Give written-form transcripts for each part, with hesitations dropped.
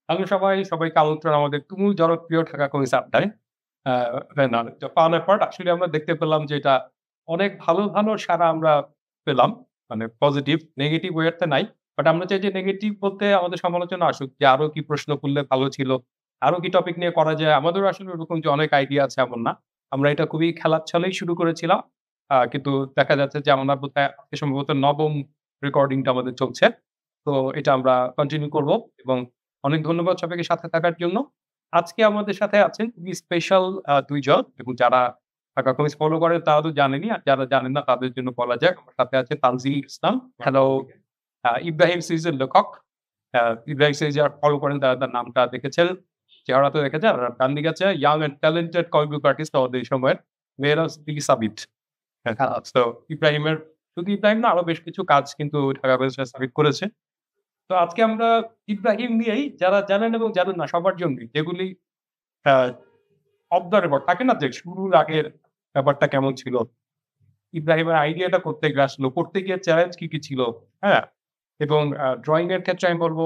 Hello সবাইকে আমন্ত্রণ আমাদের তুমুল জনপ্রিয় ঢাকা কমিক্স আড্ডায়। আ না, পাওয়ার পর আসলে আমরা দেখতে পেলাম যে এটা অনেক ভালো সাড়া আমরা পেলাম। মানে পজিটিভ, নেগেটিভ ওয়েতে নাই। বাট আমরা চাই যে নেগেটিভ বলতে আমাদের সমালোচনা আসুক যে আরো কি প্রশ্ন করলে ভালো ছিল, আরো কি টপিক নিয়ে করা যায়। আমাদেরও আসলে ওরকম যে অনেক আইডিয়া আছে এমন না। আমরা এটা খুবই খেলার ছলেই শুরু করেছিলাম। কিন্তু দেখা যাচ্ছে যে আমরা বোধহয় আজকে সম্ভবত ৯ম রেকর্ডিংটা আমাদের চলছে। তো এটা আমরা কন্টিনিউ করব এবং অনেক ধন্যবাদ সবাইকে সাথে থাকার জন্য। আজকে আমাদের সাথে আছেন খুবই স্পেশাল ২ জন এবং যারা ঢাকা কমিক্স ফলো করেন তারা তো জানেনই। আর যারা জানেন না তাদের জন্য বলা যাক। আমার সাথে আছে তানজিল ইসলাম। হ্যালো। ইব্রাহিম সিরিজের লেখক। ইব্রাহিম সিরিজ যারা ফলো করেন তারা তার নামটা দেখেছেন। চেহারা তো দেখেছেন। আর ডান দিকে আছে young and talented comic book artist আমাদের এই সময়ের মেহরাজ বিলি সাবিত। সো ইব্রাহিমের শুধু ইব্রাহিম না আরো বেশ কিছু কাজ কিন্তু ঢাকা কমিক্সে সাবিত করেছে। তো আজকে আমরা ইব্রাহিম নিয়েই যারা জানেন এবং জানেন না সবার জন্যই যেগুলি আ অফ দ্যা রেকর্ড থাকে না যে শুরুর আগের ব্যাপারটা কেমন ছিল? ইব্রাহিমের আইডিয়াটা কোত্থেকে আসলো? করতে গিয়ে চ্যালেঞ্জ কি ছিল? হ্যাঁ? এবং ড্রইং এর ক্ষেত্রে আমি বলব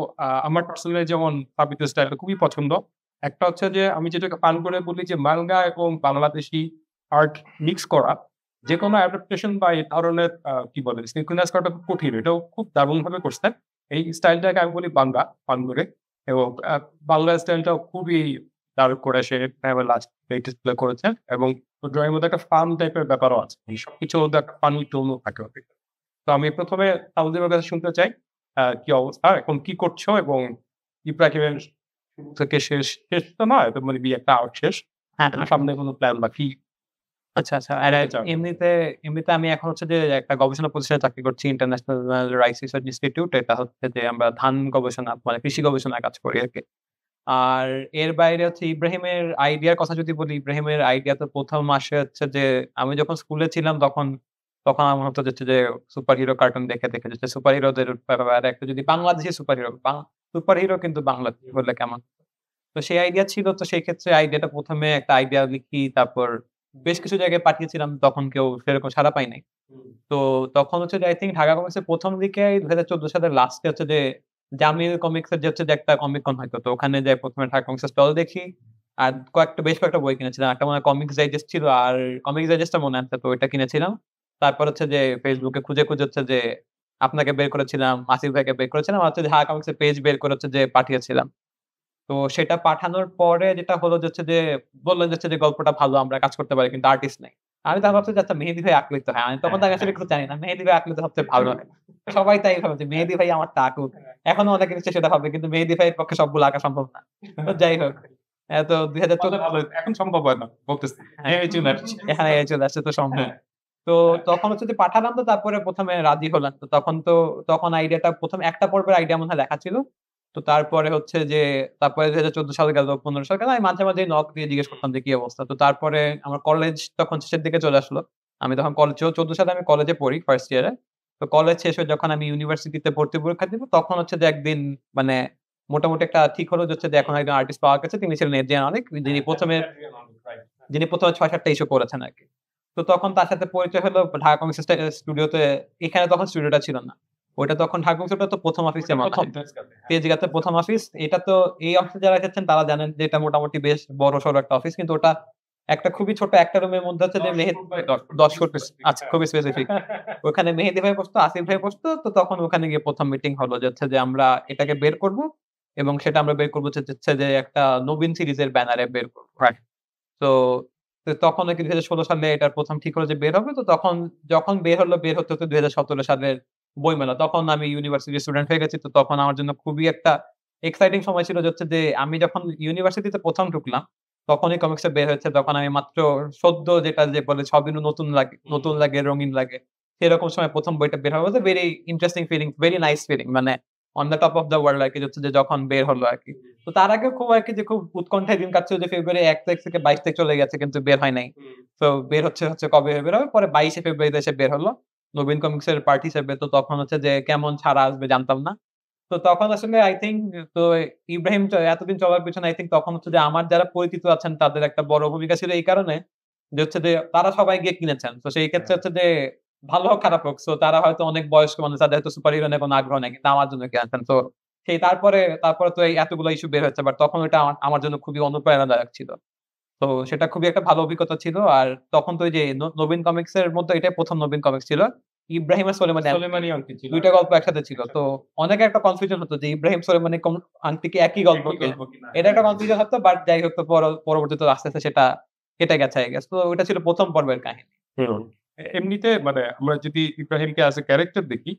আমার পার্সোনালি যেমন সাবিতের স্টাইলটা খুবই পছন্দ। একটা হচ্ছে যে আমি যেটাকে পান করে বলি যে মালগা এবং বাংলাদেশি আর্ট মিক্স করা। যেকোনো অ্যাডাপ্টেশন বা এই ধরনের কি বলে সিনক্রোনাইজ করাটা খুব কঠিন। এটাও খুব দারুণভাবে করছেন। এই স্টাইলটাকে আমি বলি বাংলা, পান করে এবং বাংলা স্টাইলটাও খুবই দারুণ করে সে লাস্ট লেটেস্ট প্লে করেছেন এবং ড্রইং এর মধ্যে একটা ফান টাইপের ব্যাপারও আছে। এই সবকিছুর মধ্যে একটা ফানি টোনও থাকে অনেক। তো আমি ১ম এ তানজিমের কাছে শুনতে চাই কি অবস্থা? এখন কি করছো? এবং ইব্রাহিমের শুরু থেকে শেষ তো নয়, তো মানে একটা আর্ক শেষ। হ্যাঁ, সামনে কোন প্ল্যান বা কি আচ্ছা। করতে চাও? এমনিতে আমি এখন হচ্ছে যে একটা গবেষণা প্রতিষ্ঠানে চাকরি করছি ইন্টারন্যাশনাল রাইস রিসার্চ ইনস্টিটিউট। এটা হচ্ছে যে আমরা ধান গবেষণা মানে কৃষি গবেষণায় কাজ করি আরকি। আর এর বাইরে হচ্ছে ইব্রাহিমের আইডিয়ার কথা যদি বলি, ইব্রাহিমের আইডিয়া তো ১ম আসে হচ্ছে যে আমি যখন স্কুলে ছিলাম তখন আমার মনে হতো যে সুপার হিরো কার্টুন দেখে যে সুপার হিরোদের ব্যাপারে একটা যদি বাংলাদেশি সুপার হিরো কিন্তু বাংলাদেশী হলে কেমন? তো সেই আইডিয়া ছিল। তো সেই ক্ষেত্রে আইডিয়াটা ১ম এ একটা আইডিয়া লিখি। তারপর বেশ কিছু জায়গায় পাঠিয়েছিলাম। তখন কেউ সেরকম সাড়া পায় নাই। হুম। তো তখন হচ্ছে যে আই থিংক ঢাকা কমিক্স এর ১ম দিকে ২০১৪ সালের লাস্টে হচ্ছে যে জামিল কমিক্স এর যে হচ্ছে যে একটা কমিক কন হইতো। তো ওখানে যাই ১ম এ ঢাকা কমিক্স এর স্টল দেখি। আর বেশ কয়েকটা বই কিনেছিলাম। একটা মনে হয় কমিক্স ডাইজেস্ট ছিল আর কমিক্স ডাইজেস্টটা মনে আছে। তো ওইটা কিনেছিলাম। তারপর হচ্ছে যে Facebook এ খুঁজে হচ্ছে যে আপনাকে বের করেছিলাম, আসিফ ভাইকে বের করেছিলাম। আর হচ্ছে যে ঢাকা কমিক্স এর পেজ বের করে হচ্ছে যে পাঠিয়েছিলাম। তো সেটা পাঠানোর পরে যেটা হলো যে হচ্ছে যে বললেন যে হচ্ছে যে গল্পটা ভালো আমরা কাজ করতে পারি কিন্তু আর্টিস্ট নাই। আমি তখন ভাবছি যে আচ্ছা মেহেদী ভাই আঁকলেই তো হয়। আমি তখন তো আসলে কিছু জানি না। মেহেদী ভাই আঁকলে তো সবচেয়ে ভালো হয়। সবাই তাই ভাবে যে মেহেদী ভাই আমারটা আঁকুক। এখনো অনেকে নিশ্চয়ই সেটা ভাবে কিন্তু মেহেদী ভাইয়ের পক্ষে সবগুলো আঁকা সম্ভব না। তো যাই হোক। তো ২০১৪ ভালো এখন সম্ভব হয় না বলতেছি। হ্যাঁ, চলে আসছে। এখানে চলে আসছে তো সম্ভব। হ্যাঁ। তো তখন হচ্ছে যে পাঠালাম তো তারপরে ১ম এ রাজি হলাম। তখন আইডিয়াটা ১ম একটা পর্বের আইডিয়া মনে হয় লেখা ছিল। তো তারপরে হচ্ছে যে তারপরে ২০১৪ সাল গেল, ১৫ সাল গেল। আমি মাঝে নক দিয়ে জিজ্ঞেস করতাম যে কি অবস্থা। তো তারপরে আমার কলেজ তখন শেষের দিকে চলে আসলো। আমি তখন ১৪ সালে আমি কলেজে পড়ি ফার্স্ট ইয়ারে। তো কলেজ শেষ হয়ে যখন আমি ইউনিভার্সিটিতে ভর্তি পরীক্ষা দিব তখন হচ্ছে যে একদিন মানে মোটামুটি একটা ঠিক হলো যে হচ্ছে যে এখন একজন আর্টিস্ট পাওয়া গেছে। তিনি ছিলেন এডরিয়ান অনিক। যিনি ১ম এ ৬-৭ টা ইস্যু করেছেন আরকি। তো তখন তার সাথে পরিচয় হলো ঢাকা কমিক্স স্টুডিওতে। এখানে তখন স্টুডিওটা ছিল না। ওইটা তখন ঢাকা কমিক্স তো ১ম অফিসে মনে হয়। তেজগাঁতে ১ম অফিস। এটা তো এই অফিসে যারা এসেছেন তারা জানেন যে এটা মোটামুটি বেশ বড়সড় একটা অফিস। কিন্তু ওটা একটা খুবই ছোট একটা রুমের মধ্যে হচ্ছে যে ১০ ফুট আচ্ছা খুবই স্পেসিফিক। ওখানে মেহেদী ভাই বসতো, আসিফ ভাই বসতো। তো তখন ওখানে গিয়ে ১ম মিটিং হলো যে হচ্ছে যে আমরা এটাকে বের করব এবং সেটা আমরা বের করব হচ্ছে যে একটা নবীন সিরিজের ব্যানারে বের করব। তো, তখন আরকি ২০১৬ সালে এটার ১ম ঠিক হলো যে বের হবে। তো তখন যখন বের হতে ২০১৭ সালের বইমেলা। তখন আমি ইউনিভার্সিটির স্টুডেন্ট হয়ে গেছি। তো তখন আমার জন্য খুবই একটা এক্সাইটিং সময় ছিল যে হচ্ছে যে আমি যখন ইউনিভার্সিটিতে ১ম ঢুকলাম, তখনই কমিক্সটা বের হয়েছে। তখন আমি মাত্র সদ্য যেটা যে বলে সবই নতুন লাগে, রঙিন লাগে। সেরকম সময় ১ম বইটা বের হওয়া very interesting feeling, very nice feeling মানে on the top of the world আরকি হচ্ছে যে যখন বের হলো আরকি। তো তার আগেও খুব আরকি যে খুব উৎকণ্ঠায় দিন কাটছিল যে ফেব্রুয়ারি ১ তারিখ থেকে ২২ তারিখ চলে গেছে কিন্তু বের হয় নাই। তো বের হচ্ছে কবে বের হবে? পরে ২২শে ফেব্রুয়ারিতে এসে বের হলো। নবীন কমিকস এর পার্ট হিসেবে। তো তখন হচ্ছে যে কেমন ছাড়া আসবে জানতাম না। তো তখন আসলে আই থিংক তো ইব্রাহিম এতদিন চলার পেছনে আই থিংক তখন হচ্ছে যে আমার যারা পরিচিত আছেন তাদের একটা বড় ভূমিকা ছিল এই কারণে যে হচ্ছে যে তারা সবাই গিয়ে কিনেছেন। তো সেই ক্ষেত্রে হচ্ছে যে ভালো হোক খারাপ হোক। সো তারা হয়তো অনেক বয়স্ক মানুষ তাদের হয়তো সুপার হিরো নিয়ে কোনো আগ্রহ নাই। কিন্তু আমার জন্য কিনেছেন। তো তারপরে তো এই এতগুলো ইস্যু বের হচ্ছে। বাট তখন ওইটা আমার জন্য খুবই অনুপ্রেরণাদায়ক ছিল। তো সেটা খুবই একটা ভালো অভিজ্ঞতা ছিল। আর তখন তো ওই যে নবীন কমিকস এর মধ্যে এটাই ১ম নবীন কমিক্স ছিল। ইব্রাহিম আর সোলেমানি সোলেমানি আংটি ছিল। ২ টা গল্প একসাথে ছিল। তো অনেকের একটা কনফিউশন হতো যে ইব্রাহিম সোলেমানি আংটি কি একই গল্প একই কি? গল্প কিনা। এটা একটা কনফিউশন হতো। বাট যাই হোক তো পরবর্তীতে আস্তে, আস্তে সেটা কেটে গেছে I guess। তো ওইটা ছিল ১ম পর্বের কাহিনী। হুম। এমনিতে মানে আমরা যদি ইব্রাহিমকে অ্যাজ এ ক্যারেক্টার দেখি,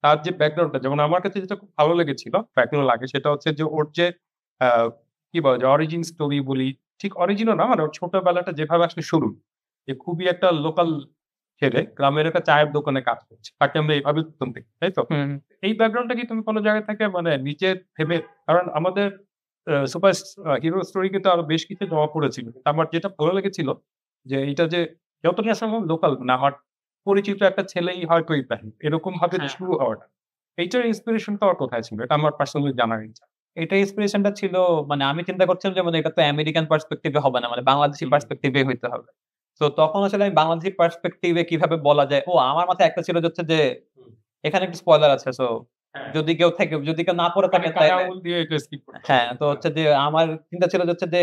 তার যে ব্যাকগ্রাউন্ডটা যেমন আমার কাছে যেটা খুব ভালো লেগেছিল, এখনো লাগে সেটা হচ্ছে যে ওর যে আ কি বলে যে অরিজিন স্টোরি বলি, ঠিক অরিজিনও না মানে ওর ছোটবেলাটা যেভাবে আসলে শুরু, যে খুবই একটা লোকাল ছেলে গ্রামের একটা চায়ের দোকানে কাজ করছে। তাকে আমরা এভাবে প্রথম দেখি, তাই তো? হুম। এই ব্যাকগ্রাউন্ডটা কি তুমি কোন জায়গা থেকে মানে নিজে ভেবে কারণ আমাদের সুপার হিরো স্টোরি কিন্তু আরো বেশ কিছু জমা পড়েছিল। আমার যেটা ভালো লেগেছিল যে এইটা যে যতটা সম্ভব লোকাল না আমার পরিচিত একটা ছেলেই হয়তো ইব্রাহিম। এরকম ভাবে হ্যাঁ। শুরু হওয়াটা। এইটার ইন্সপিরেশন টা ওর কোথায় ছিল? এটা আমার পার্সোনালি জানার ইচ্ছা। এটা ইন্সপিরেশনটা ছিল মানে আমি চিন্তা করছিলাম যে মানে এটা তো আমেরিকান পার্সপেক্টিভ এ হবে না। মানে বাংলাদেশী হুম। পার্সপেক্টিভ এ হইতে হবে। তো তখন আসলে আমি বাংলাদেশী পার্সপেক্টিভ এ কিভাবে বলা যায়? আমার মাথায় একটা ছিল হচ্ছে যে হুম। এখানে একটু স্পয়লার আছে। হ্যাঁ। যদি কেউ না পড়ে মানে থাকে কাটা তাইলে আঙুল দিয়ে এটা স্কিপ করতে হ্যাঁ, হবে। তো হচ্ছে যে আমার চিন্তা ছিল যে হচ্ছে যে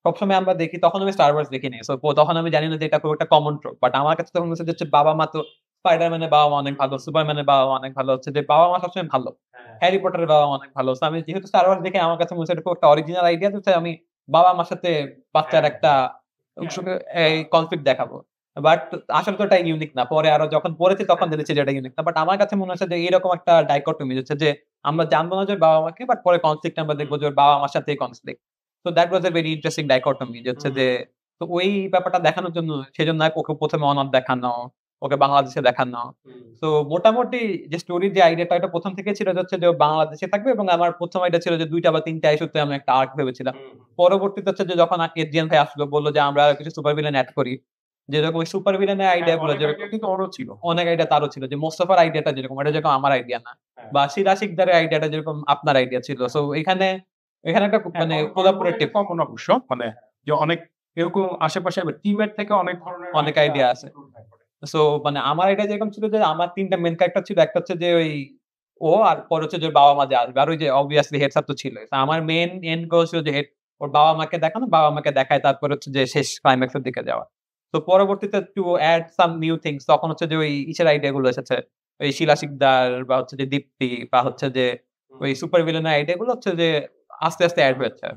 সবসময় আমরা দেখি তখন আমি Star Wars দেখিনি। তখন আমি জানি না যে এটা খুব একটা কমন ট্রোপ। বাট আমার কাছে তখন হচ্ছে যে হচ্ছে বাবা-মা তো স্পাইডার-ম্যানের বাবা-মা অনেক ভালো, সুপারম্যানের বাবা-মা অনেক ভালো। হচ্ছে যে বাবা-মা সবসময় ভালো। হ্যাঁ। হ্যারি পটারের বাবা-মা অনেক ভালো। আমি যেহেতু Star Wars দেখি আমার কাছে মনে হচ্ছে এটা খুব একটা অরিজিনাল আইডিয়া যে আমি বাবা-মার সাথে বাচ্চার হ্যাঁ। একটা হ্যাঁ। এই কনফ্লিক্ট দেখাবো। বাট আসলে তো এটা ইউনিক না। পরে আরো যখন পড়েছি তখন জেনেছি যে এটা ইউনিক না। বাট আমার কাছে মনে হচ্ছে যে এরকম একটা ডাইকটমি হচ্ছে যে আমরা জানবো না যে ওর বাবা-মাকে বাট পরে কনফ্লিক্ট আমরা দেখবো যে ওর বাবা-মার সাথেই conflict. So that was a very interesting dichotomy যে হচ্ছে যে তো ওই ব্যাপারটা দেখানোর জন্য সেজন্য ওকে ১ম এ অনাথ দেখানো, ওকে বাংলাদেশে দেখানো। তো মোটামুটি যে স্টোরির যে আইডিয়াটা এটা ১ম থেকেই ছিল যে হচ্ছে যে ও বাংলাদেশে থাকবে এবং আমার ১ম আইডিয়া ছিল যে ২ টা বা ৩ টা ইস্যুতে আমি একটা আর্ক ভেবেছিলাম। পরবর্তীতে হচ্ছে যে যখন এজিএন ভাই আসলো বলল যে আমরা আরো কিছু সুপার ভিলেন এড করি। যেরকম ওই সুপার ভিলেনের আইডিয়া গুলো যেরকম কিন্তু ওরও ছিল। অনেক আইডিয়া তারও ছিল যে মোস্তফার আইডিয়াটা যেরকম এটা যেরকম আমার আইডিয়া না। হ্যাঁ। বা সিরা শিকদারের আইডিয়াটা যেরকম আপনার আইডিয়া ছিল। সো এখানে একটা মানে কোলাবোরেটিভ কমন অবশ্য মানে যে অনেক এরকম আশেপাশে টিমের থেকে অনেক ধরনের অনেক আইডিয়া আছে। সো মানে আমার আইডিয়া যেরকম ছিল যে আমার ৩ টা মেইন ক্যারেক্টার ছিল। একটা হচ্ছে যে ওই ও আর পরে হচ্ছে যে ওর বাবা-মা যে আসবে। আর ওই যে obviously হেড স্যার তো ছিলই। তো আমার মেইন এন্ড গোল ছিল যে ওর বাবা-মাকে দেখানো, বাবা-মাকে দেখায় তারপরে হচ্ছে যে শেষ ক্লাইম্যাক্স এর দিকে যাওয়া। তো পরবর্তীতে to add some new things তখন হচ্ছে যে ওই ইসের আইডিয়া গুলো এসেছে। ওই শিলা শিকদার বা হচ্ছে যে দীপ্তি বা হচ্ছে যে ওই সুপার ভিলেন এর আইডিয়া গুলো হচ্ছে যে আস্তে, আস্তে এড হয়েছে।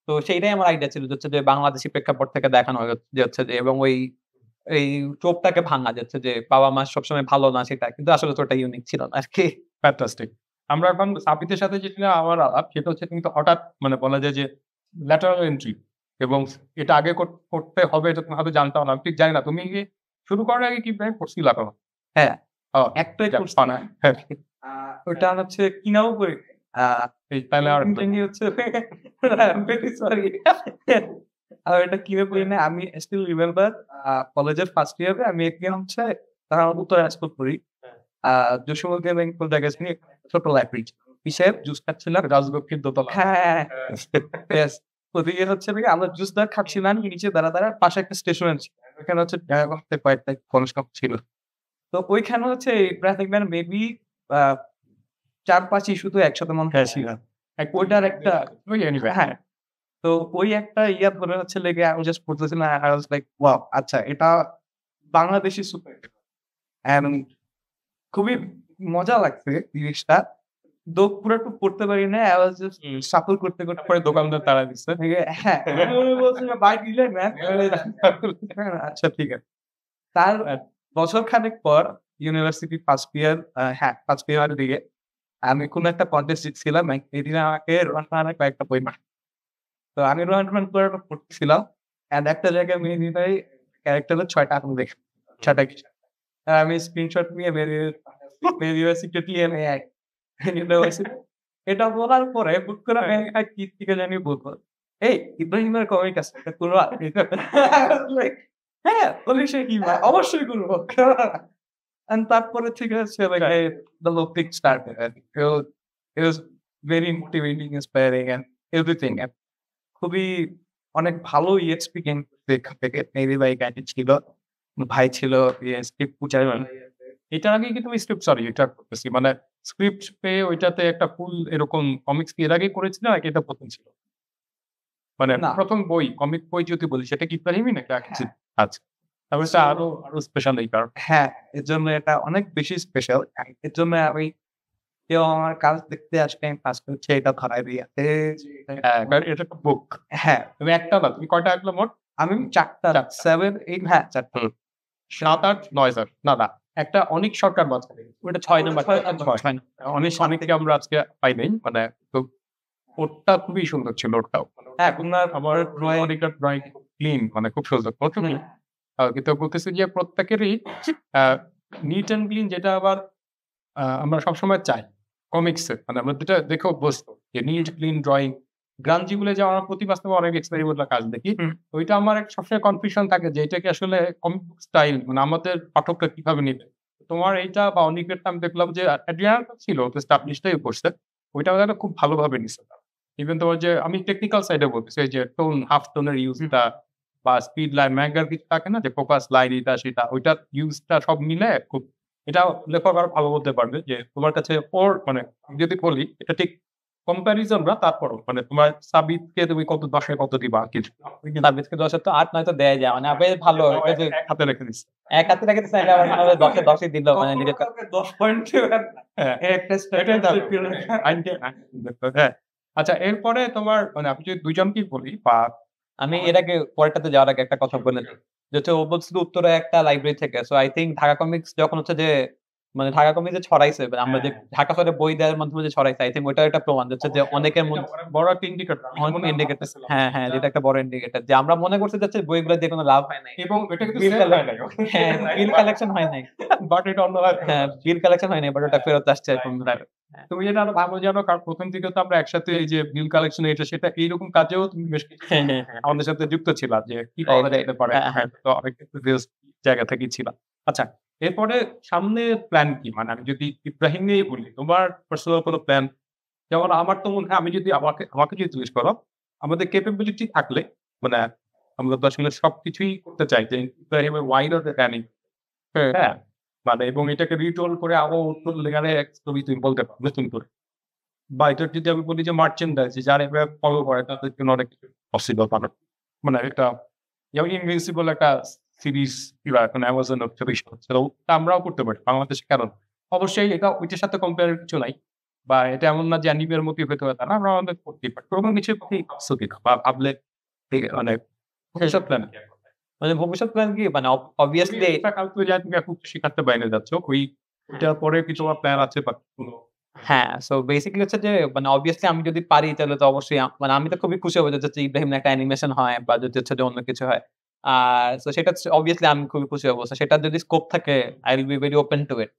তো সেইটাই আমার আইডিয়া ছিল যে হচ্ছে যে বাংলাদেশী প্রেক্ষাপট থেকে দেখানো যে হচ্ছে যে এবং এই ট্রোপটাকে ভাঙা যাচ্ছে যে বাবা-মা সবসময় ভালো না সেটা। কিন্তু আসলে তো ওটা ইউনিক ছিল না আরকি। ফ্যান্টাস্টিক। আমরা এখন সাবিতের সাথে যেটা আমার আলাপ সেটা হচ্ছে কিন্তু হঠাৎ মানে বলা যায় যে ল্যাটারাল এন্ট্রি এবং এটা আগে করতে হবে এটা তুমি হয়তো জানতাম না। আমি ঠিক জানি না। তুমি কি শুরু করার আগে কি প্ল্যান করছিলা তখন? হ্যাঁ, ও একটাই যাক, করছি। ফানা। হ্যাঁ, আ ওটা হচ্ছে কিনাও করি। আ এই তাহলে আর ইন্টারনি হচ্ছে ভেরি সরি। আর এটা কিনে করি না। আমি স্টিল রিমেম্বার কলেজের ফার্স্ট ইয়ারে আমি এখানে হচ্ছে তখন উত্তর দিনাজপুর পড়ি। আ জসীমউদ্দিন ব্যাংক জায়গায় ছিনি ছোট লাইব্রেরি। কিসের জুস খাচ্ছিলাম। রাজলক্ষ্মীর দোতলা। হ্যাঁ, ইয়েস। ওদিকে হচ্ছে নাকি আমরা জুস খাচ্ছিলাম নিচে দাঁড়া পাশে একটা স্টেশন আছে। ওখানে হচ্ছে দেখা করতে কয়েকটা কলেজ কাপ ছিল। তো ওইখানে হচ্ছে ইব্রাহিম ম্যান মেবি আ ৪-৫ ইস্যু তো একসাথে মনে হয় ছিল। ওইটার একটা ওই এনিওয়ে হ্যাঁ, তো ওই একটা ধরে হচ্ছে লেগে আমি জাস্ট পড়তেছিলাম। I was like wow! আচ্ছা এটা বাংলাদেশী সুপার হিরো। অ্যান্ড খুবই মজা লাগছে জিনিসটা। পুরোটা পড়তে পারি নাই। I was just shuffle করতে পরে দোকানদার তাড়া দিচ্ছে। হ্যাঁ, আমি বলছিলাম ভাই দিলেন ম্যাম। আচ্ছা ঠিক আছে। তার বছর খানেক পর ইউনিভার্সিটি ফার্স্ট ইয়ার ফার্স্ট ইয়ারের দিকে আমি কোন একটা কনটেস্ট জিতছিলাম। এদিন আমাকে রোহান ফারহানের কয়েকটা বই পাঠায়। তো আমি রোহান ফারহান পুরোটা পড়তেছিলাম। অ্যান্ড একটা জায়গায় মেহেদী ভাই ক্যারেক্টারের ৬ টা আঙুল দেখি। ৬ টা কিসের। আমি স্ক্রিনশট নিয়ে মেহেদী ইউনিভার্সিটি এনে ইউনিভার্সিটি এটা বলার পরে হুট করে আমি কি থেকে জানি বলবো, "এই ইব্রাহিমের কমিক আছে এটা করবা?" লাইক হ্যাঁ, বলি সে কি ভাই অবশ্যই করব। অ্যান্ড তারপরে থেকে হচ্ছে like the whole thing started and it was very motivating, inspiring and everything. And খুবই অনেক ভালো EXP গেম এখান থেকে মেহেদী ভাই গাইড ছিল। ভাই ছিল স্ক্রিপ্ট পূজারি এটার আগে কি তুমি স্ক্রিপ্ট সরি এটা করতেছি মানে স্ক্রিপ্ট পেয়ে ওইটাতে একটা ফুল এরকম কমিক্স কি এর আগে করেছিল নাকি এটা ১ম ছিল? মানে না। ১ম বই, কমিক বই যদি বলি সেটা কি ইব্রাহিমই নাকি আর কিছু? হ্যাঁ। আচ্ছা। তাহলে এটা আরো স্পেশাল এই কারণে। হ্যাঁ, এর জন্য এটা অনেক বেশি স্পেশাল। এর জন্য আমি কেউ আমার কাজ দেখতে আসলে আমি ফার্স্ট হচ্ছে এটা ধরায় দিই। হ্যাঁ, কারণ এটা একটা বুক। হ্যাঁ, তুমি একটা না, তুমি কয়টা আঁকলে মোট? আমি ৪ টা 7, 8 হ্যাঁ ৪ টা। ৭, ৮, ৯ জন। না। একটা অনিক সরকার মাঝখানে। ওটা ৬ নাম্বার। ৬ অনেককে আমরা আজকে পাই নাই। মানে তো ওরটা খুবই সুন্দর ছিল ওটাও। হ্যাঁ, আপনার আমার অনেকটা ড্রয়িং খুব ক্লিন মানে খুব সুন্দর। প্রথমেই কিন্তু বলতেছি যে প্রত্যেকেরই নিট অ্যান্ড ক্লিন যেটা আবার আমরা সবসময় চাই কমিক্সে। মানে আমরা যেটা দেখে অভ্যস্ত যে নিট ক্লিন ড্রয়িং। গ্রাঞ্জি গুলো যে আমার প্রতি বাস্তবে অনেক এক্সপেরিমেন্টাল কাজ দেখি। ওইটা আমার সবসময় কনফিউশন থাকে যে এটা কি আসলে কমিক বুক স্টাইল মানে আমাদের পাঠকরা কিভাবে নিবে। তোমার এইটা বা অনেকেরটা আমি দেখলাম যে অ্যাড্রিয়ান ছিল এস্টাবলিশডই করছে। ওইটা ওরা খুব ভালোভাবে নিছে। ইভেন তোমার যে আমি টেকনিক্যাল সাইডে বলতেছি এই যে টোন হাফ টোনের ইউজটা বা স্পিড লাইন ম্যাঙ্গার কিছু থাকে না যে ফোকাস লাইন এটা সেটা ওইটার ইউজটা সব মিলে খুব এটা লেখক আরো ভালো বলতে পারবে যে তোমার কাছে ওর মানে আমি যদি বলি এটা ঠিক কম্প্যারিজন না তারপরও মানে তোমার সাবিতকে তুমি কত ১০ এ কত দিবা কিছু সার্ভিসকে ১০ এর তো ৮ ৯ তো দেয়া যায়। মানে বেশ ভালো। এটা যে এক হাতে রেখে দিচ্ছে। এক হাতে রেখে দিছে আবার মনে হয় ১০ এ ১০ ই দিল মানে নিজের 10 পয়েন্ট হ্যাঁ, এটাই হ্যাঁ। আচ্ছা এরপরে তোমার মানে আমি যদি ২ জনকেই বলি বা আমি এর আগে পরেরটাতে যাওয়ার আগে একটা কথা বলে নিই। যে হচ্ছে ও বলছিল উত্তরে একটা লাইব্রেরি থেকে। So I think Dhaka comics যখন হচ্ছে যে মানে ঢাকা কমিক্স যে ছড়াইছে মানে আমরা যে ঢাকা শহরে বই দেওয়ার মাধ্যমে যে ছড়াইছে আই থিংক ওইটার একটা প্রমাণ যে হচ্ছে যে অনেকের মধ্যে বড় একটা ইন্ডিকেটর অনেক ইন্ডিকেটর হ্যাঁ, যেটা একটা বড় ইন্ডিকেটর যে আমরা মনে করছি যে হচ্ছে বইগুলো দিয়ে কোনো লাভ হয় নাই। এবং এটা কিন্তু বিল সেল হয় নাই। হ্যাঁ, বিল কালেকশন হয় নাই। বাট এটা অন্যভাবে হ্যাঁ, বিল কালেকশন হয় নাই বাট ওটা ফেরত আসছে এখন। তুমি যেটা আরো ভালো জানো কারণ ১ম দিকে তো আমরা একসাথে এই যে বিল কালেকশন এটা সেটা এইরকম কাজেও তুমি বেশ কিছু আমাদের সাথে যুক্ত ছিলা যে কি করা যেতে পারে। হ্যাঁ। তো অনেক প্রিভিয়াস জায়গা থেকেই ছিলাম। আচ্ছা এরপরে সামনের প্ল্যান কি? মানে আমি যদি ইব্রাহিম নিয়েই বলি, তোমার পার্সোনাল কোনো প্ল্যান? যেমন আমার তো মনে হয় আমি যদি আমাকে যদি জিজ্ঞেস করো, আমাদের ক্যাপাবিলিটি থাকলে মানে আমরা তো আসলে সবকিছুই করতে চাই যে ইব্রাহিমের ওয়াইডার প্ল্যানিং হ্যাঁ, মানে এবং এটাকে রিটোল করে আরো নতুন লেয়ারে এক ছবি তুমি বলতে পারো নতুন করে। বা এটার যদি আমি বলি যে মার্চেন্ডাইজ যারা এভাবে ফলো করে তাদের জন্য অনেক কিছু পসিবল বানানো। মানে একটা যেমন ইনভিনসিবল একটা সিরিজ এখন অ্যামাজন ছবি হচ্ছে ওটা আমরাও করতে পারি বাংলাদেশে কেন? অবশ্যই এটা ওইটার সাথে কম্পেয়ার কিছু নাই। বা এটা এমন না যে অ্যানিমের মতোই হতে হবে তা না। আমরা আমাদের করতেই পারি। কোনো কিছু প্রস্তুতি না বা ভাবলে মানে এসব প্ল্যান কি? মানে ভবিষ্যৎ প্ল্যান কি? মানে অবভিয়াসলি এটা কালকে যা তুমি এখন শিখাতে বাইরে যাচ্ছ ওইটার পরে কিছু আমার প্ল্যান আছে বা কোনো হ্যাঁ, সো বেসিক্যালি হচ্ছে যে মানে অবভিয়াসলি আমি যদি পারি তাহলে তো অবশ্যই মানে আমি তো খুবই খুশি হব যদি হচ্ছে ইব্রাহিমের একটা অ্যানিমেশন হয় বা যদি হচ্ছে যে অন্য কিছু হয়। আর সো সেটা অবভিয়াসলি আমি খুবই খুশি হব। সো সেটার যদি স্কোপ থাকে I will be very open to it.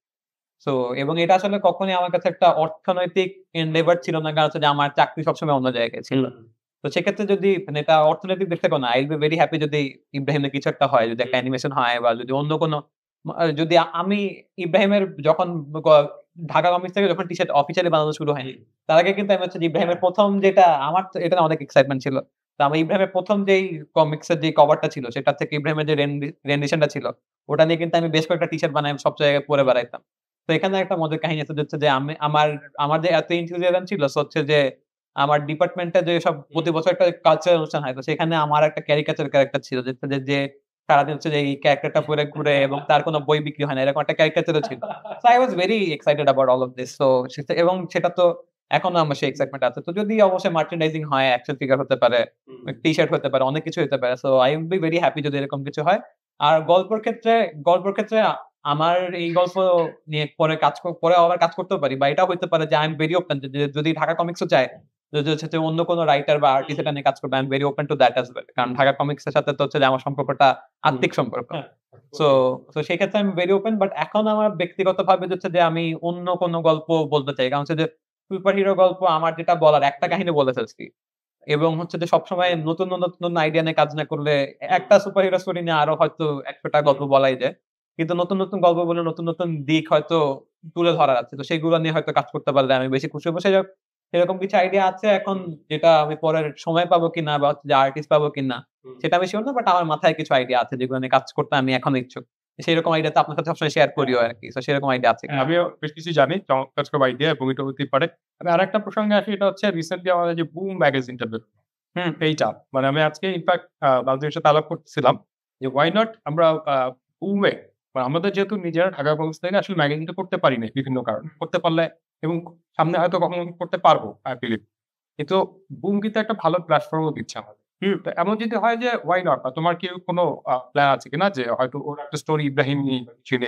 So এবং এটা আসলে কখনোই আমার কাছে একটা অর্থনৈতিক এনডেভার ছিল না। কারণ হচ্ছে যে আমার চাকরি সবসময় অন্য জায়গায় ছিল। তো সেক্ষেত্রে যদি মানে এটা অর্থনৈতিক দিক থেকেও না, I will be very happy যদি ইব্রাহিমের কিছু একটা হয়। যদি একটা অ্যানিমেশন হয় বা যদি অন্য কোনো যদি আমি ইব্রাহিমের যখন গ ঢাকা কমিক্স থেকে যখন টি-শার্ট অফিসিয়ালি বানানো শুরু হয়নি। তার আগে কিন্তু আমি হচ্ছে যে ইব্রাহিমের ১ম যেটা আমার তো এটা নিয়ে অনেক এক্সাইটমেন্ট ছিল। তো আমি ইব্রাহিমের ১ম যেই কমিক্সের যে কভারটা ছিল সেটা থেকে ইব্রাহিমের যে রেন্ডিশনটা ছিল ওটা নিয়ে কিন্তু আমি বেশ কয়েকটা টি-শার্ট বানাই সব জায়গায় পরে বেড়াইতাম। তো এখানে একটা মজার কাহিনী আছে যে হচ্ছে যে আমি আমার যে এত enthusiasm ছিল সো হচ্ছে যে আমার ডিপার্টমেন্টে যেসব প্রতি বছর একটা কালচারাল অনুষ্ঠান হয় তো সেখানে আমার একটা ক্যারিকেচার ক্যারাক্টার ছিল যে সারাদিন হচ্ছে যে এই ক্যারাক্টারটা পরে ঘুরে এবং তার কোনো বই বিক্রি হয় না এরকম একটা ক্যারিকেচারও ছিল। So I was very excited about all of this. So এবং সেটা তো এখনো আমার সেই এক্সাইটমেন্ট আছে। তো যদি অবশ্যই মার্চেন্ডাইজিং হয়, অ্যাকশন ফিগার হতে পারে, টি-শার্ট হতে পারে, অনেক কিছু হতে পারে। So I will be very happy যদি এরকম কিছু হয়। আর গল্পের ক্ষেত্রে আমার এই গল্প নিয়ে পরে আবার কাজ করতেও পারি বা এটাও হইতে পারে যে আই এম ভেরি ওপেন যে যদি ঢাকা কমিক্সও চায় যদি হচ্ছে যে অন্য কোনো রাইটার বা আর্টিস্ট এটা নিয়ে কাজ করবে I am very open to that as well. কারণ ঢাকা কমিক্স এর সাথে তো হচ্ছে যে আমার সম্পর্কটা আত্মিক সম্পর্ক। সো সেই ক্ষেত্রে আমি ভেরি ওপেন বাট এখন আমার ব্যক্তিগতভাবে হচ্ছে যে আমি অন্য কোনো গল্প বলতে চাই। কারণ হচ্ছে যে সুপার হিরো গল্প আমার যেটা বলার একটা কাহিনী বলে ফেলছি। এবং হচ্ছে যে সবসময় নতুন আইডিয়া নিয়ে কাজ না করলে একটা সুপার হিরো স্টোরি নিয়ে আরো হয়তো ১০০ টা গল্প বলাই যায়। কিন্তু নতুন গল্প বলে নতুন দিক হয়তো তুলে ধরার আছে। তো সেগুলো নিয়ে হয়তো কাজ করতে পারলে আমি বেশি খুশি হব। সেরকম কিছু আইডিয়া আছে এখন যেটা আমি পরের সময় পাবো কিনা বা হচ্ছে যে আর্টিস্ট পাবো কিনা সেটা আমি সিউর না বাট আমার মাথায় কিছু আইডিয়া আছে যেগুলো নিয়ে কাজ করতে আমি এখনো ইচ্ছুক। সেরকম আইডিয়া তো আপনার সাথে সবসময় শেয়ার করিও আর কি, তো সেরকম আইডিয়া আছে হ্যাঁ, আমিও বেশ কিছু জানি চমৎকার সব আইডিয়া এবং এটা হতেই পারে। আমি আরেকটা প্রসঙ্গে আসি, এটা হচ্ছে রিসেন্টলি আমাদের যে বুম ম্যাগাজিনটা বের হলো, এইটা মানে আমি আজকে ইনফ্যাক্ট বাংলাদেশের সাথে আলাপ করতেছিলাম যে ওয়াই নট আমরা বুমে আমাদের যেহেতু নিজেরা ঢাকা কলেজ থেকে আসলে ম্যাগাজিনটা করতে পারি না বিভিন্ন কারণে, করতে পারলে এবং সামনে হয়তো কখনো করতে পারবো আই বিলিভ, কিন্তু বুম কিন্তু একটা ভালো প্ল্যাটফর্মও দিচ্ছে আমাদের। তো এমন যদি হয় যে ওয়াই নট, তোমার কি কোনো প্ল্যান আছে কিনা যে হয়তো ওর একটা স্টোরি ইব্রাহিম নিয়ে ছিল,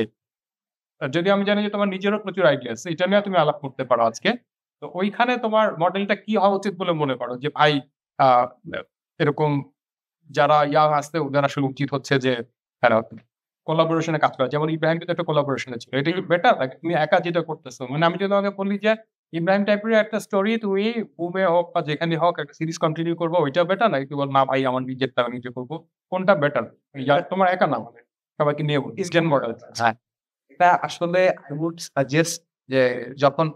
যদি আমি জানি যে তোমার নিজেরও প্রচুর আইডিয়া আছে, এটা নিয়ে তুমি আলাপ করতে পারো আজকে। তো ওইখানে তোমার মডেলটা কি হওয়া উচিত বলে মনে করো যে ভাই আহ, এরকম যারা ইয়াং আসছে ওদের আসলে উচিত হচ্ছে যে কোলাবোরেশনে কাজ করা, যেমন ইব্রাহিম কিন্তু একটা কোলাবোরেশনে ছিল, এটা কি বেটার নাকি তুমি একা যেটা করতেছো? মানে আমি যদি তোমাকে বলি যে ইব্রাহিম টাইপের একটা স্টোরি তুমি বুমে হোক বা যেখানে হোক একটা সিরিজ কন্টিনিউ করবো, ওইটা বেটার নাকি তুমি বল না ভাই আমার নিজেরটা আমি নিজে করবো, কোনটা বেটার? তোমার একা না, মানে সবাইকে নিয়ে ইস্টার্ন মডেল। হ্যাঁ, এটা আসলে I would suggest যে যখন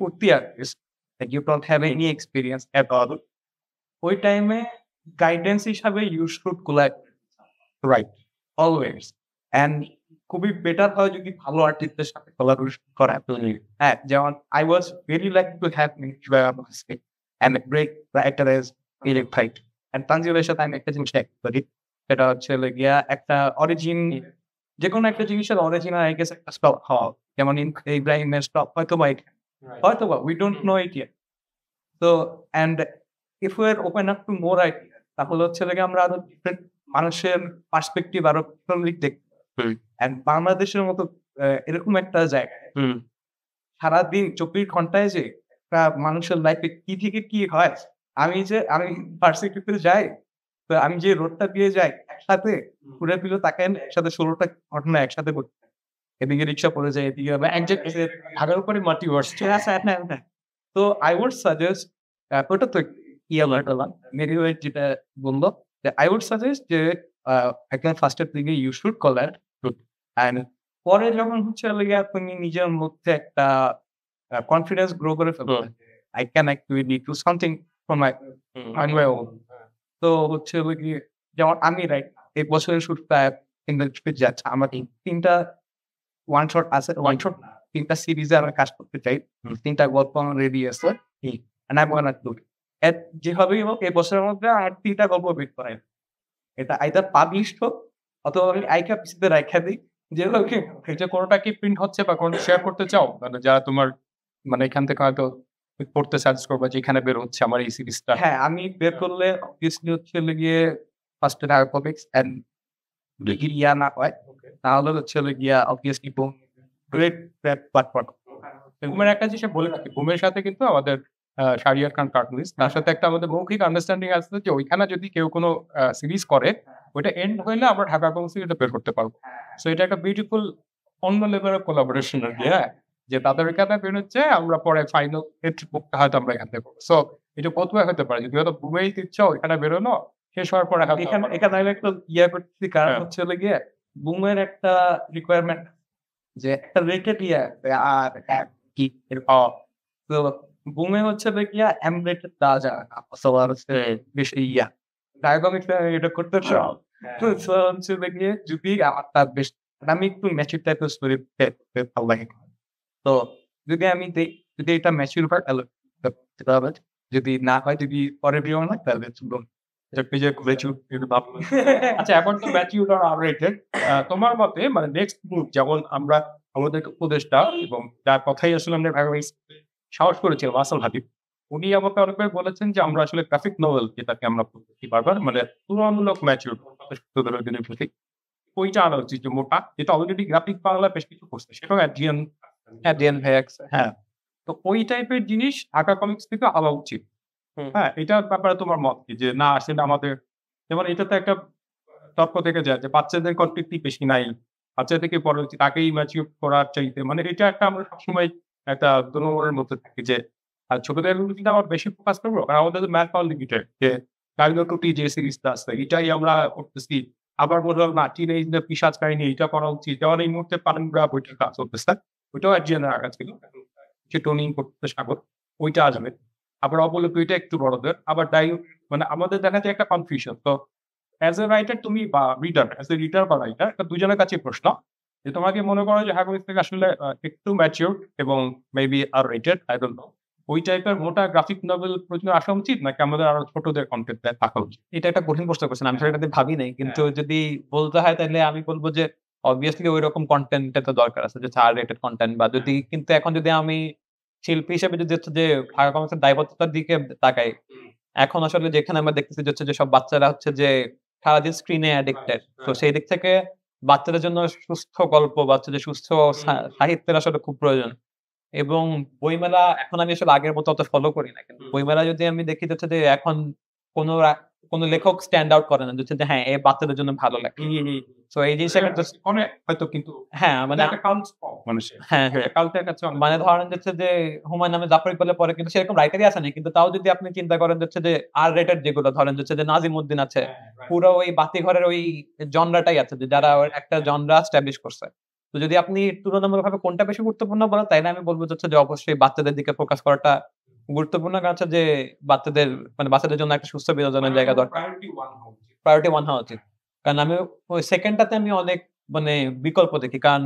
উঠতি artist you don't have any experience at all, ওই টাইমে গাইডেন্স হিসাবে you should collect, right, always, and খুবই বেটার হয় যদি ভালো আর্টিস্টদের সাথে কোলাবোরেশন করা। হ্যাঁ, যেমন I was very lucky to have and a great writer as Eric Pike, and তানজিলের সাথে আমি একটা জিনিস দেখতে পারি, সেটা হচ্ছে গিয়া একটা অরিজিন, যে কোনো একটা জিনিসের অরিজিনাল আই গেস একটা স্টপ হওয়া, যেমন ইব্রাহিমের স্টপ হয়তো বা we don't know it yet. তো and if we are open up to more idea, তাহলে হচ্ছে আমরা আরো ডিফারেন্ট মানুষের পার্সপেক্টিভ আরো দেখতে পারি। অ্যান্ড বাংলাদেশের মতো এরকম একটা জায়গায় সারাদিন 24 ঘন্টায় যে একটা মানুষের লাইফে কি থেকে কি হয়, আমি ভার্সিটিতে যাই, তো আমি যে রোডটা দিয়ে যাই একসাথে ঘুরে ফিরে তাকান একসাথে 16টা ঘটনা একসাথে ঘটছে, এদিকে রিক্সা পড়ে যায়, এদিকে ঢাকার উপরে মাল্টিভার্স। তো আই উড সাজেস্ট, ওটা তো মেরি যেটা বললো, আই উড সাজেস্ট যে একদম ফার্স্টের দিকে ইউ শুড কলার, অ্যান্ড পরে যখন হচ্ছে তুমি নিজের মধ্যে একটা কনফিডেন্স গ্রো করে ফেলবে, I can actually do something for my own. তো হচ্ছে যেমন আমি রাইট এই বছরের শুরুটা যাচ্ছে, আমার 3টা ওয়ান শট আছে, 3টা সিরিজে আমি কাজ করতে চাই, 3টা গল্প আমার রেডি আছে, যেভাবেই হোক এই বছরের মধ্যে আর 3টা গল্প বের করাই, এটা আইদার পাবলিশড হোক অথবা আমি আইকা পিসিতে রাখা দিই, যেভাবে এটা কোনোটা কি প্রিন্ট হচ্ছে বা কোনটা শেয়ার করতে চাও, মানে যারা তোমার মানে এখান থেকে হয়তো পড়তে সাজেস্ট করবে যে এখানে বের হচ্ছে আমার এই সিরিজটা? হ্যাঁ, আমি বের করলে অবভিয়াসলি হচ্ছে গিয়ে ফার্স্টে ঢাকা কমিক্স, এন্ড যদি ইয়া না হয় তাহলে হচ্ছে গিয়া অবভিয়াসলি গ্রেট প্ল্যাটফর্ম। বুমের একটা জিনিস বলে রাখি, বুমের সাথে কিন্তু আমাদের শাহরিয়ার খান কার্টুনিস্ট, তার সাথে একটা আমাদের মৌখিক আন্ডারস্ট্যান্ডিং আছে যে ওইখানে যদি কেউ কোনো সিরিজ করে ওইটা এন্ড হইলে আমরা ঢাকা কমিক্স এটা বের করতে পারবো। সো এটা একটা বিউটিফুল অন্য লেভেলের কোলাবোরেশন আর কি, হ্যাঁ, যে তাদের এখানে বের হচ্ছে আমরা পরে ফাইনাল বুকটা হয়তো আমরা এখান থেকে করবো। সো এটা প্রথমে হতে পারে যদি হয়তো বুমেই দিচ্ছ এখানে বেরোনো, শেষ হওয়ার পরে এখানে আমি একটা ইয়া করতেছি, কারণ হচ্ছে গিয়ে বুমের একটা রিকোয়ারমেন্ট যে একটা রেটেড ইয়া আর কি তো বুমে হচ্ছে গিয়া এমরেটেড দেওয়া যায় না, সবার হচ্ছে বেশি ইয়া ডায়াগমিক এটা করতে হচ্ছে গিয়ে যদি আমার তার বেশ আমি একটু ম্যাচিউর টাইপের স্টোরি ভালো লাগে, তো যদি আমি যদি এটা ম্যাচিউর হয় তাহলে যদি না হয়, যদি পরে বিয়ে হয় তাহলে আচ্ছা, এখন তো ম্যাচিউর আর আনরেটেড, তোমার মতে মানে নেক্সট মুভ, যেমন আমরা আমাদের উপদেষ্টা এবং যার কথাই আসলে আমরা সাহস করেছিলাম আসল হাবিব, উনি আমাকে অনেকবার বলেছেন যে আমরা আসলে গ্রাফিক নোভেল যেটাকে আমরা কি বারবার মানে তুলনামূলক ম্যাচিউর ওইটা আনা উচিত, যে মোটা যেটা অলরেডি গ্রাফিক বাংলা বেশ কিছু করছে, সেটাও ডিএন ভ্যাক্স, হ্যাঁ, তো ওই টাইপের জিনিস ঢাকা কমিক্স থেকে আনা উচিত। হ্যাঁ, এটার ব্যাপারে তোমার মত কি, যে না আসলে আমাদের যেমন এটাতে একটা তর্ক থেকে যায় যে বাচ্চাদের কনফ্লিক্টই বেশি নাই, বাচ্চা থেকে পরে হচ্ছে তাকেই ম্যাচিউর করার চাইতে, মানে এটা একটা আমরা সবসময় একটা দুর্বলের মধ্যে থাকি যে আর ছোটদের কিন্তু আমার বেশি ফোকাস করবো, কারণ আমাদের ম্যাথ পাওয়ার লিমিটেড, যে কারিগর টুটি যে সিরিজটা আছে এটাই আমরা করতেছি, আবার বললাম না টিনেজদের পিশাচ কাহিনী এটা করা উচিত, যেমন এই মুহূর্তে পালনরা বইটার কাজ করতেছে, ওইটাও একজন কাজ ছিল যে টোনিং করতে স্বাগত, ওইটা আসবে। আবার অবলোক ওইটা একটু বড়দের, আবার মানে আমাদের দেখা যায় একটা কনফিউশন, তো অ্যাজ এ রাইটার তুমি বা রিডার, অ্যাজ এ রিডার বা রাইটার, এটা দুজনের কাছেই প্রশ্ন যে তোমাকে মনে করো যে হ্যাগোমিস থেকে আসলে একটু ম্যাচিউর এবং maybe R rated, I don't know, ওই টাইপের মোটা গ্রাফিক নভেল প্রয়োজন আসা উচিত নাকি আমাদের আরো ছোটদের কন্টেন্ট থাকা উচিত? এটা একটা কঠিন প্রশ্ন করছেন, আমি আসলে এটাতে ভাবি নাই, কিন্তু যদি বলতে হয় তাহলে আমি বলবো যে অবভিয়াসলি ওই রকম কন্টেন্ট তো দরকার আছে, যে আর রেটেড কন্টেন্ট বা যদি, কিন্তু এখন যদি আমি শিল্পী হিসেবে যদি হচ্ছে যে পারফরমেন্সের দায়বদ্ধতার দিকে তাকাই, এখন আসলে যেখানে আমরা দেখতেছি যে হচ্ছে যে সব বাচ্চারা হচ্ছে যে সারাদিন স্ক্রিনে অ্যাডিক্টেড, তো সেই দিক থেকে বাচ্চাদের জন্য সুস্থ গল্প, বাচ্চাদের সুস্থ সাহিত্যের আসলে খুব প্রয়োজন। এবং বইমেলা এখন আমি আসলে আগের মতো অত ফলো করি না। কিন্তু বইমেলা যদি আমি দেখি যে হচ্ছে যে এখন কোন কোন লেখক স্ট্যান্ড আউট করে না। যে হচ্ছে যে হ্যাঁ, এ বাচ্চাদের জন্য ভালো লেখে। সো এই জিনিসটা কিন্তু অনেক হয়তো, কিন্তু হ্যাঁ, মানে একটা কাউন্ট মানুষের হ্যাঁ, হ্যাঁ। কালচার কাছে মানে ধরেন যে হচ্ছে যে হুমায়ূন আহমেদ জাফর ইকবালের পরে কিন্তু সেরকম রাইটারই আসে নাই। কিন্তু তাও যদি আপনি চিন্তা করেন যে হচ্ছে যে আর রেটেড যেগুলো, ধরেন যে হচ্ছে যে নাজিমউদ্দিন আছে। পুরো ওই বাতিঘরের ওই জনরাটাই আছে, যে যারা ওর একটা জনরা এস্টাবলিশ করছে। তো যদি আপনি তুলনামূলকভাবে কোনটা বেশি গুরুত্বপূর্ণ বলেন, তাইলে আমি বলব যে হচ্ছে যে অবশ্যই বাচ্চাদের দিকে ফোকাস করাটা গুরুত্বপূর্ণ। কারণ হচ্ছে যে বাচ্চাদের মানে বাচ্চাদের জন্য একটা সুস্থ বিনোদনের জায়গা দরকার। প্রায়োরিটি 1 হওয়া উচিত। কারণ আমি ওই 2nd টাতে আমি অনেক মানে বিকল্প দেখি। কারণ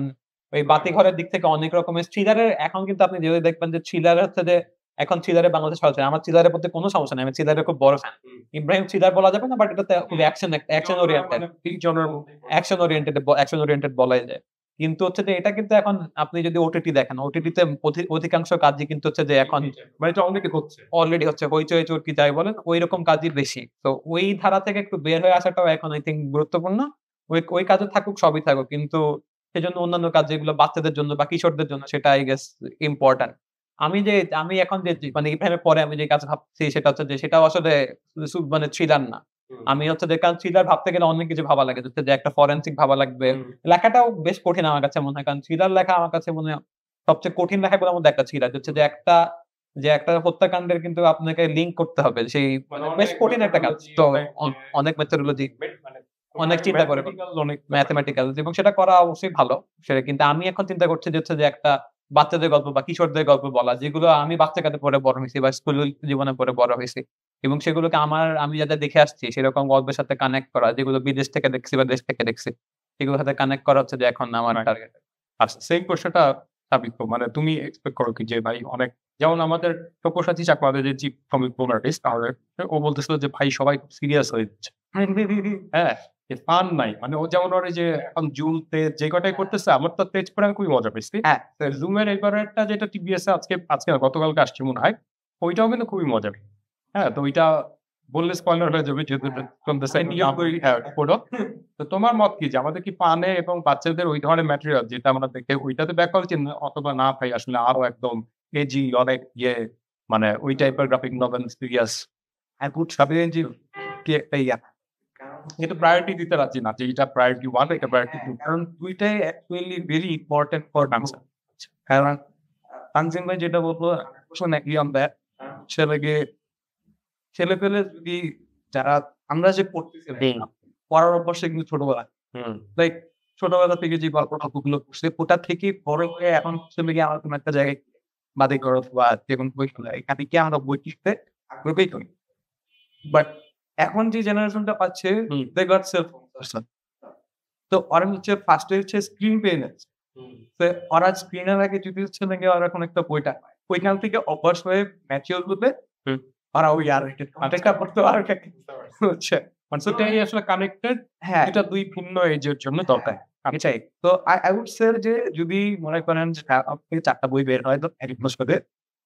ওই বাতিঘরের দিক থেকে অনেক রকমের থ্রিলারের, এখন কিন্তু আপনি যদি দেখবেন যে থ্রিলার হচ্ছে যে এখন থ্রিলারে বাংলাদেশ চলছে। আমার থ্রিলারের প্রতি কোনো সমস্যা নাই। আমি থ্রিলারের খুব বড় ফ্যান। ইব্রাহিম থ্রিলার বলা যাবে না, বাট এটাতে খুব অ্যাকশন ওরিয়েন্টেড। অ্যাকশন ওরিয়েন্টেড বলাই যায়। কিন্তু হচ্ছে যে এটা কিন্তু এখন আপনি যদি ওটিটি দেখেন, ওটিটিতে অধিকাংশ কাজই কিন্তু হচ্ছে যে এখন মানে এটা অনেকে হচ্ছে। অলরেডি হচ্ছে, হইচই চরকি যাই বলেন, ঐরকম কাজই বেশি। তো ওই ধারা থেকে একটু বের হয়ে আসাটাও এখন আই থিংক গুরুত্বপূর্ণ। ওই কাজে থাকুক, সবই থাকুক। কিন্তু সেজন্য অন্যান্য কাজ যেগুলো বাচ্চাদের জন্য বা কিশোরদের জন্য, সেটা আই গেস ইম্পোর্টেন্ট। আমি এখন মানে ইব্রাহিমের পরে আমি যে কাজ ভাবছি সেটা হচ্ছে যে সেটাও আসলে মানে থ্রিলার না। আমি হচ্ছে যে, কারণ থ্রিলার ভাবতে গেলে অনেক কিছু ভাবা লাগে। হচ্ছে যে একটা ফরেনসিক ভাবা লাগবে। লেখাটাও বেশ কঠিন আমার কাছে মনে হয়। কারণ থ্রিলার লেখা আমার কাছে মনে হয় সবচেয়ে কঠিন লেখাগুলোর মধ্যে একটা থ্রিলার। হচ্ছে যে একটা হত্যাকাণ্ডের কিন্তু আপনাকে লিঙ্ক করতে হবে। সেই বেশ কঠিন একটা কাজ। তো অনেক মেথোডোলজি, অনেক চিন্তা করে অনেক ম্যাথমেটিক্যাল, এবং সেটা করা অবশ্যই ভালো। সেটা কিন্তু আমি এখন চিন্তা করছি যে হচ্ছে যে একটা বাচ্চাদের গল্প বা কিশোরদের গল্প বলা, যেগুলো আমি বাচ্চাকালে পড়ে বড় হইছি বা স্কুল জীবনে পড়ে বড় হইছি। এবং সেগুলোকে আমি যাদের দেখে আসছি সেরকম গল্পের সাথে কানেক্ট করা, যেগুলো বিদেশ থেকে দেখছি বা দেশ থেকে দেখছি, সেগুলোর সাথে কানেক্ট করা হচ্ছে যে এখন আমার টার্গেট। আচ্ছা, সেই কোশ্চেনটা সাবিত, মানে তুমি এক্সপেক্ট করো কি যে ভাই অনেক, যেমন আমাদের সব্যসাচী চাকমাদের যে চিফ কমিক বুক আর্টিস্ট, তাহলে ও বলতেছিল যে ভাই সবাই খুব সিরিয়াস হয়ে যাচ্ছে। হ্যাঁ, ফান নাই, মানে ও যেমন ওর এই যে এখন জুমতে যে কটাই করতেছে, আমার তো তেজ পড়ে আমি খুবই মজা পেয়েছি। হ্যাঁ, জুমের এবারেরটা যেটা টিবিএস আজকে না, গতকালকে আসছে মনে হয়, ওইটাও কিন্তু খুবই মজা। হ্যাঁ, তো ওইটা বললে স্পয়লার হয়ে যাবে, যেহেতু পড়ো। তো তোমার মত কি যে আমাদের কি পানে এবং বাচ্চাদের ওই ধরনের ম্যাটেরিয়াল যেটা আমরা দেখে ওইটাতে ব্যাক করা উচিত, অথবা না ভাই আসলে আরো একদম এজি অনেক মানে ওই টাইপের গ্রাফিক নভেল সিরিয়াস কি একটা কিন্তু প্রায়োরিটি দিতে রাজি না, যে এটা প্রায়োরিটি 1, এটা প্রায়োরিটি 2, কারণ দুইটাই actually very important for dancer. কারণ তানজিম ভাই যেটা বলবো, ছেলেপেলে যদি যারা আমরা যে পড়তেছি পড়ার অভ্যাসে কিন্তু ছোটবেলা, লাইক ছোটবেলা থেকে যে গল্পগুলো পড়ছে ওটা থেকে বড় হয়ে এখন ছেলে গিয়ে আমার কোনো একটা জায়গায় বাদে করো বা যেমন বই শোনা, এখানে কি আমরা বই কিনতে আগ্রহী করি। বাট এখন যে জেনারেশনটা পাচ্ছে, দে গট সেলফ পারসন, তো ওরা হচ্ছে ফার্স্টে হচ্ছে স্ক্রিন পেয়ে যাচ্ছে। তো ওরা স্ক্রিনের আগে যদি হচ্ছে নাকি ওরা এখন একটা বইটা পায়, ওইখান থেকে অভ্যাস হয়ে ম্যাচিওর হতে ওরা ওই আর একটা করতে আর হচ্ছে কনসেপ্টটাই আসলে কানেক্টেড। হ্যাঁ, এটা দুই ভিন্ন এজের জন্য দরকার। আমি চাই তো আই উড সে যে যদি মনে করেন যে আপনি 4টা বই বের হয় তো এক মাস করে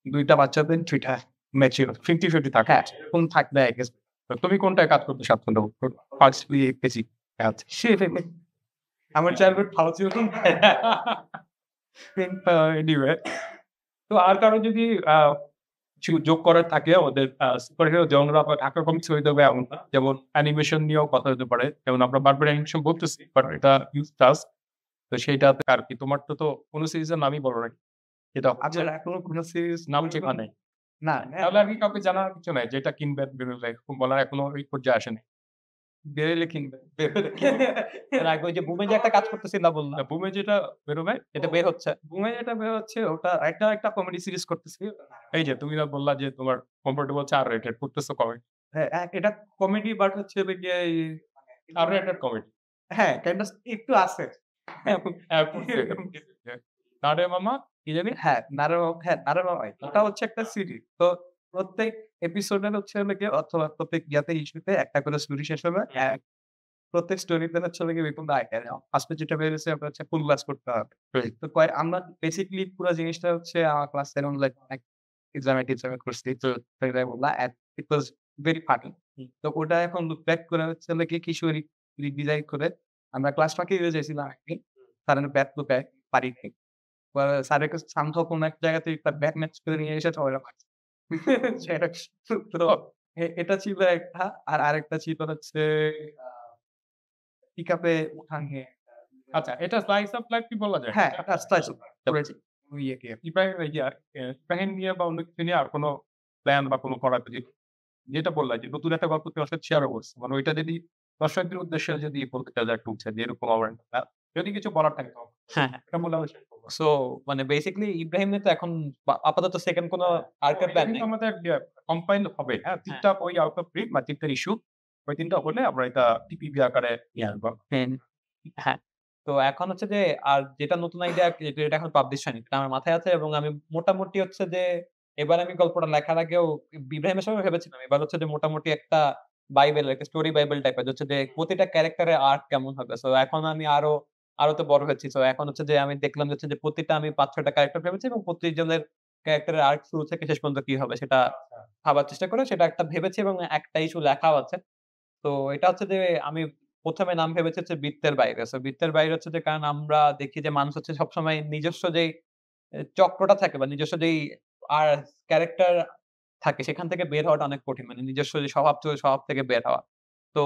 2টা বাচ্চাদের 3টা ম্যাচিওর 50-50 থাকে, কোন থাকবে আই গেস। তো তুমি কোনটায় কাজ করতে স্বাচ্ছন্দ্য বোধ করো? ফার্স্টলি পেছি আমার চাইল্ডহুড ভালো ছিল এনিওয়ে। তো আর কারো যদি কিছু যোগ করার থাকে ওদের সুপারহিরো জনরা বা ঢাকা কমিক্স হইতে হবে এমন না, যেমন অ্যানিমেশন নিয়েও কথা হতে পারে, যেমন আমরা বারবার অ্যানিমেশন বলতেছি বাট এটা ইউজ টাস্ক। তো সেইটাতে আর কি তোমার তো কোনো সিরিজের নামই বলো নাকি, এটা আচ্ছা এখনো কোনো সিরিজ নাম চেনা নেই না, তাহলে আর কি কাউকে জানার কিছু নাই যেটা কিনবে বেরোলে, বলার এখনো ওই পর্যায়ে আসেনি, বেরোলে কিনবে। ওই যে বুমে যে একটা কাজ করতেছিলাম বললাম, বুমে যেটা বেরোবে, এটা বের হচ্ছে। বুমে যেটা বের হচ্ছে ওটা একটা কমেডি সিরিজ করতেছি। এই যে তুমি বললা যে তোমার কমফোর্টেবল 4 রেটেড করতেছো কমেডি, হ্যাঁ এটা কমেডি বাট হচ্ছে গিয়ে আনরেটেড কমেডি। হ্যাঁ, কাইন্ড অফ একটু আছে। নারে মামা কি জানি? হ্যাঁ, নারুবাই। ওটা হচ্ছে একটা সিরিজ। তো প্রত্যেক এপিসোডের হচ্ছে হলো গিয়ে অথবা প্রত্যেক ইস্যুতে একটা করে স্টোরি শেষ হবে। প্রত্যেক স্টোরিতে হচ্ছে হলো গিয়ে বিভিন্ন আইডিয়া। ফার্স্টে যেটা বেরিয়েছে ওটা হচ্ছে ফুল ক্লাস করতে হবে। তো আমরা বেসিক্যালি পুরো জিনিসটা হচ্ছে আমার ক্লাস 7 লাইক এক্সামে করছি। তো সেটাই বললাম and it was very funny. তো ওটা এখন লুক ব্যাক করে হচ্ছে হলো গিয়ে কিশোরী ডিজাইন করে আমরা ক্লাস ফাঁকি হয়ে যাইছিলাম আরকি। স্যারের ব্যাট তো ব্যাট পারি নাই। স্যারের কাছে শান্ত কোনো এক জায়গা থেকে একটা ব্যাট ম্যাচ করে নিয়ে এসে ঝগড়া করছে। সেটা তো এটা ছিল একটা। আর আরেকটা ছিল হচ্ছে আ পিকআপে উঠা নিয়ে আচ্ছা, এটা স্লাইস অফ লাইফ কি বলা যায়? হ্যাঁ, একটা স্টাইল করেছি। ইয়েকে ইব্রাহিম এই যে ইব্রাহিম নিয়ে বা অন্য কিছু নিয়ে আর কোনো প্ল্যান বা কোনো করার যেটা বললা যে নতুন একটা গল্প তোমার সাথে শেয়ারও করছে। মানে ওইটা যদি দর্শকদের উদ্দেশ্যে যদি বলতে চাও যে একটু যে এরকম আমার একটা যদি কিছু বলার থাকে তো হ্যাঁ, হ্যাঁ। এটা বললে আমি শেষ করব। সো মানে বেসিক্যালি ইব্রাহিম নিয়ে তো এখন আপাতত সেকেন্ড কোনো আর্কের প্ল্যান নেই। আমাদের কম্পাইল হবে। হ্যাঁ, ৩ টা বই আউট অফ প্রিন্ট বা ৩ টা ইস্যু। ওই ৩ টা হলে আমরা এটা টিপিবি আকারে নিয়ে আসবো। হ্যাঁ। তো এখন হচ্ছে যে আর যেটা নতুন আইডিয়া যেটা এখন পাবলিশ হয়নি সেটা আমার মাথায় আছে এবং আমি মোটামুটি হচ্ছে যে এবার আমি গল্পটা লেখার আগেও ইব্রাহিমের সঙ্গে ভেবেছিলাম। এবার হচ্ছে যে মোটামুটি একটা বাইবেল একটা স্টোরি বাইবেল টাইপের হচ্ছে যে প্রতিটা ক্যারেক্টারের আর্ক কেমন হবে। সো এখন আমি আরো তো বড় হয়েছি। সো এখন হচ্ছে যে আমি দেখলাম যে হচ্ছে যে প্রতিটা আমি ৫-৬ টা ক্যারেক্টার ভেবেছি এবং প্রতিজনের ক্যারেক্টারের আর্ক শুরু থেকে শেষ পর্যন্ত কি হবে সেটা ভাবার চেষ্টা করে সেটা একটা ভেবেছি এবং একটা ইস্যু লেখাও আছে। তো এটা হচ্ছে যে আমি ১ম এ নাম ভেবেছি হচ্ছে বৃত্তের বাইরে। সো বৃত্তের বাইরে হচ্ছে যে কারণ আমরা দেখি যে মানুষ হচ্ছে সবসময় নিজস্ব যেই চক্রটা থাকে বা নিজস্ব যেই আর ক্যারেক্টার থাকে সেখান থেকে বের হওয়াটা অনেক কঠিন। মানে নিজস্ব যে স্বভাব থেকে বের হওয়া। তো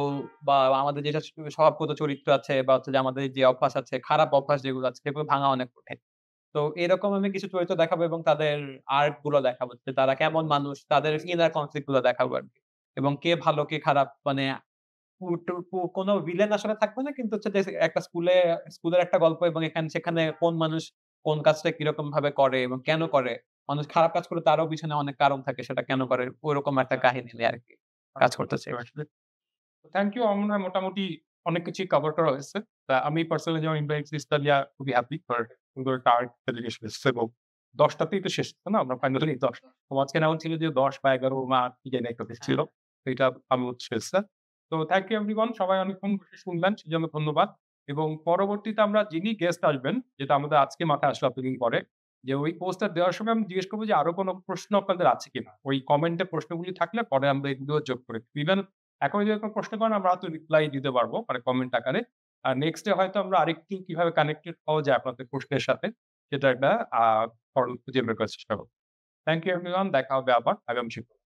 বা আমাদের যেটা স্বভাবগত চরিত্র আছে বা হচ্ছে যে আমাদের যে অভ্যাস আছে, খারাপ অভ্যাস যেগুলো আছে সেগুলো ভাঙা অনেক কঠিন। তো এরকম আমি কিছু চরিত্র দেখাবো এবং তাদের আর্ক গুলো দেখাবো যে তারা কেমন মানুষ, তাদের ইনার কনফ্লিক্ট গুলো দেখাবো আরকি। এবং কে ভালো কে খারাপ মানে কোন ভিলেন আসলে থাকবে না। কিন্তু হচ্ছে যে একটা স্কুলের একটা গল্প এবং সেখানে কোন মানুষ কোন কাজটা কিরকম ভাবে করে এবং কেন করে। মানুষ খারাপ কাজ করলে তারও পিছনে অনেক কারণ থাকে সেটা কেন করে। ওরকম একটা কাহিনী নিয়ে আরকি কাজ করতে চাই। Thank you. আমার মনে হয় মোটামুটি অনেক কিছুই কভার করা হয়েছে। তা আমি পার্সোনালি যেমন ইব্রাহিম সিরিজটা নিয়ে খুবই হ্যাপি ফর সুন্দর একটা আর্ট শেষ হয়েছে এবং ১০ টাতেই তো শেষ হচ্ছে না? আমরা ফাইনালি ১০ তো মাঝখানে এমন ছিল যে ১০ বা ১১ বা কি জানি একটা ছিল। তো এটা আমি শেষটা। তো থ্যাংক ইউ এভরিওয়ান। সবাই অনেকক্ষণ বসে শুনলেন সেজন্য ধন্যবাদ। এবং পরবর্তীতে আমরা যিনি গেস্ট আসবেন যেটা আমাদের আজকে মাথায় আসলো এতদিন পরে যে ওই পোস্টটা দেওয়ার সময় আমি জিজ্ঞেস করব যে আরো কোনো প্রশ্ন আপনাদের আছে কিনা? ওই কমেন্টে প্রশ্নগুলি থাকলে পরে আমরা এগুলো যোগ করে ইভেন এখন যদি কোনো প্রশ্ন করেন আমরা হয়তো রিপ্লাই দিতে পারবো মানে কমেন্ট আকারে। আর নেক্সট ডে হয়তো আমরা আরেকটু কিভাবে কানেক্টেড হওয়া যায় আপনাদের প্রশ্নের সাথে সেটা একটা খুঁজে বের করার চেষ্টা করব। Thank you everyone. দেখা হবে আবার আগামী শুক্রবার।